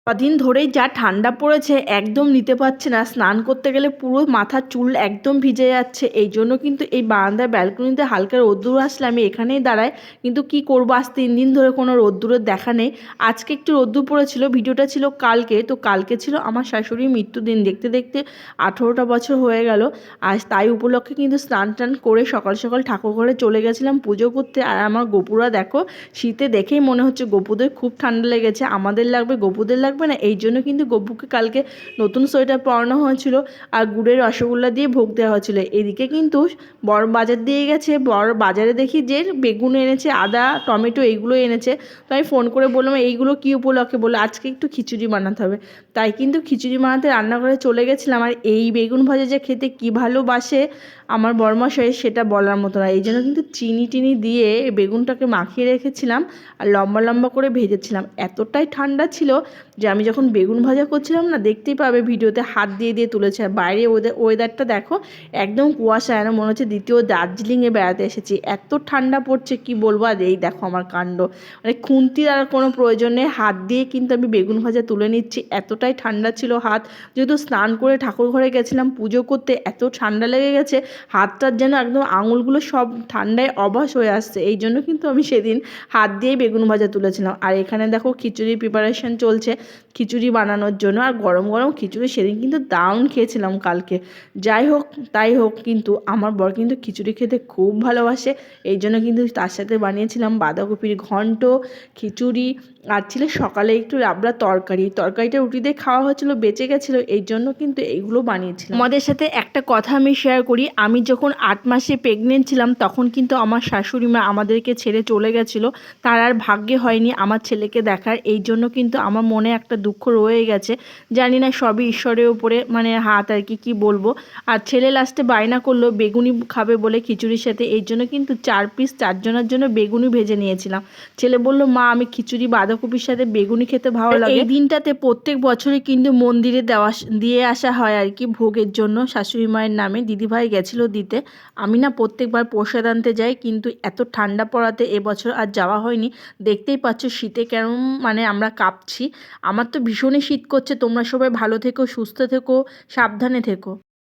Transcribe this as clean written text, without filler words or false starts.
কদিন ধরেই যা ঠান্ডা পড়েছে একদম নিতে পারছে না। স্নান করতে গেলে পুরো মাথার চুল একদম ভিজে যাচ্ছে। এই জন্য কিন্তু এই বারান্দার ব্যালকনিতে হালকা রোদ্দুর আসলে আমি এখানেই দাঁড়াই। কিন্তু কি করবো, আজ 3 দিন ধরে কোনো রোদ্দুরের দেখা নেই। আজকে একটু রোদ্দুর পড়েছিল, ভিডিওটা ছিল কালকে। তো কালকে ছিল আমার শাশুড়ির মৃত্যুদিন। দেখতে দেখতে 18টা বছর হয়ে গেল। আজ তাই উপলক্ষে কিন্তু স্নান টান করে সকাল সকাল ঠাকুর ঘরে চলে গেছিলাম পুজো করতে। আর আমার গপুরা দেখো, শীতে দেখেই মনে হচ্ছে গপুদের খুব ঠান্ডা লেগেছে। আমাদের লাগবে, গপুদের লাগবে না। এই জন্য কিন্তু গপুকে কালকে নতুন সোয়েটার পরানো হয়েছিল আর গুড়ের রসগোল্লা দিয়ে ভোগ দেওয়া হয়েছিল। এদিকে কিন্তু বড় বাজার দিয়ে গেছে। বড় বাজারে দেখি যে বেগুন এনেছে, আদা, টমেটো এইগুলো এনেছে। তো আমি ফোন করে বললাম এইগুলো কী উপলক্ষে, বলে আজকে একটু খিচুড়ি বানাতে হবে। তাই কিন্তু খিচুড়ি বানাতে রান্নাঘরে চলে গেছিলাম। আর এই বেগুন ভাজা যে খেতে কী ভালোবাসে আমার বরমশাই, সেটা বলার মতো না। এই জন্য কিন্তু চিনি টিনি দিয়ে বেগুনটাকে মাখিয়ে রেখেছিলাম আর লম্বা লম্বা করে ভেজেছিলাম। এতটাই ঠান্ডা ছিল যে আমি যখন বেগুন ভাজা করছিলাম না, দেখতেই পাবে ভিডিওতে, হাত দিয়ে দিয়ে তুলেছে। আর বাইরে ওয়েদারটা দেখো, একদম কুয়াশা, যেন মনে হচ্ছে দ্বিতীয় দার্জিলিংয়ে বেড়াতে এসেছি। এত ঠান্ডা পড়ছে কি বলবো। আর এই দেখো আমার কাণ্ড, মানে খুন্তির আর কোনো প্রয়োজন নেই, হাত দিয়ে কিন্তু আমি বেগুন ভাজা তুলে নিচ্ছি। এতটাই ঠান্ডা ছিল হাত, যেহেতু স্নান করে ঠাকুর ঘরে গেছিলাম পুজো করতে, এত ঠান্ডা লেগে গেছে হাতটার, যেন একদম আঙুলগুলো সব ঠান্ডায় অবশ হয়ে আসছে। এই জন্য কিন্তু আমি সেদিন হাত দিয়েই বেগুন ভাজা তুলেছিলাম। আর এখানে দেখো খিচুড়ির প্রিপারেশন চলছে খিচুড়ি বানানোর জন্য। আর গরম গরম খিচুড়ি সেদিন কিন্তু দারুণ খেয়েছিলাম কালকে। যাই হোক তাই হোক, কিন্তু আমার বর কিন্তু খিচুড়ি খেতে খুব ভালোবাসে। এই জন্য কিন্তু তার সাথে বানিয়েছিলাম বাঁধাকপির ঘন্ট, খিচুড়ি, আর ছিল সকালে একটু লাবড়া তরকারিটা রুটি দিয়ে খাওয়া হয়েছিল, বেঁচে গেছিলো। এই জন্য কিন্তু এইগুলো বানিয়েছিলাম। আমাদের সাথে একটা কথা আমি শেয়ার করি, আমি যখন 8 মাসে প্রেগনেন্ট ছিলাম তখন কিন্তু আমার শাশুড়ি মা আমাদেরকে ছেড়ে চলে গেছিলো। তার আর ভাগ্যে হয়নি আমার ছেলেকে দেখার। এই জন্য কিন্তু আমার মনে একটা দুঃখ রয়ে গেছে। জানি না, সবই ঈশ্বরের উপরে মানে হাত আর কি বলবো। আর ছেলে লাস্টে বায়না করলো বেগুনি খাবে বলে খিচুড়ির সাথে। এই জন্য কিন্তু 4 পিস 4 জনের জন্য বেগুনি ভেজে নিয়েছিলাম। ছেলে বলল মা আমি খিচুড়ি বাঁধাকপির সাথে বেগুনি খেতে ভালো লাগে। এই দিনটাতে প্রত্যেক বছরই কিন্তু মন্দিরে দিয়ে আসা হয় আর কি ভোগের জন্য। শাশুড়ি মায়ের নামে দিদিভাই গেছিলো দিতে। আমি না প্রত্যেকবার প্রসাদ আনতে যাই, কিন্তু এত ঠান্ডা পড়াতে এবছর আর যাওয়া হয়নি। দেখতেই পাচ্ছ শীতে কেমন মানে আমরা কাঁপছি। আমার তো ভীষণই শীত করছে। তোমরা সবাই ভালো থেকো, সুস্থ থেকো, সাবধানে থেকো।